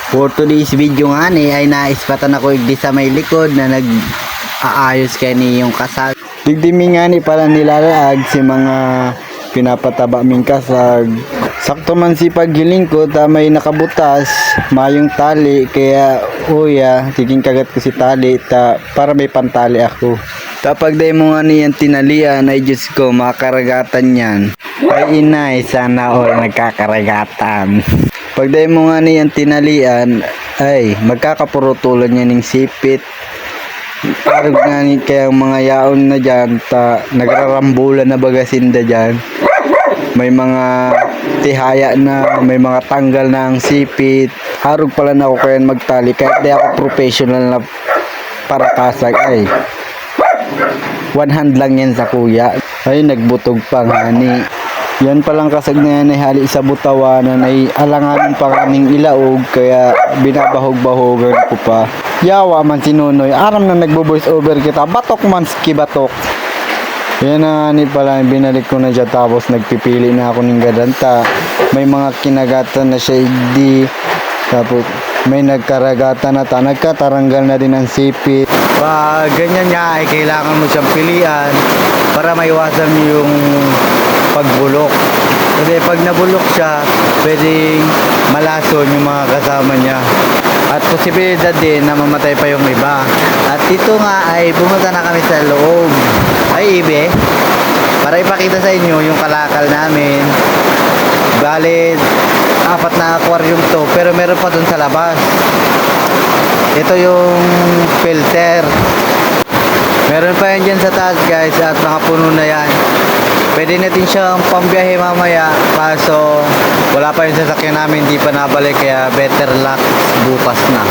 For today's video nga ni ay naispatan ako igdi sa may likod na nag-aayos kay ni yung kasag. Digdi mi nga ni pala nilalaag si mga pinapataba ming kasag. Sakto man si paghiling ko ta may nakabutas, mayong tali kaya uya, tiging kagat ko si tali ta para may pantali ako. Kapag day mo nga niyan tinalian ay Diyos ko makaragatan yan. Ay inay sana all nagkakaragatan. Pag day mo nga niyan tinalian ay magkakapurutulan niya ng sipit. Parang nga ni kaya mga yaon na dyan ta nagrarambulan na bagasinda dyan. May mga tihaya na, may mga tanggal na ang sipit. Harog pala na ako kaya magtali kahit di ako professional na para kasag ay one hand lang yan sa kuya. Ay nagbutog pa nga ni. Yan palang kasag na yan ay hali sa butawanan ay alanganin pa kaming ilaog kaya binabahog-bahogan ko pa. Yawa man si Nonoy, aram na nagbo-voice over kita, batok man ski batok. Yan na ni pala, binalik ko na siya tapos nagpipili na ako ng gadanta. May mga kinagatan na siya igdi. Tapos may nagkaragatan na ta, nagkataranggal na din ang sipit. Pag ganyan nga ay kailangan mo siyang pilian para maiwasan yung pagbulok. Kasi pag nabulok siya, pwedeng malason yung mga kasama niya. At posibilidad din na mamatay pa yung iba. At ito nga ay pumunta na kami sa loob. Ay ibe, para ipakita sa inyo yung kalakal namin. Bale, 4 na aquarium to, pero meron pa dun sa labas. Ito yung filter. Meron pa yan dyan sa taas guys at nakapuno na yan. Pwede natin siyang pambiyahe mamaya, kaso wala pa yung sasakyan namin, hindi pa nabalik kaya better luck bukas na.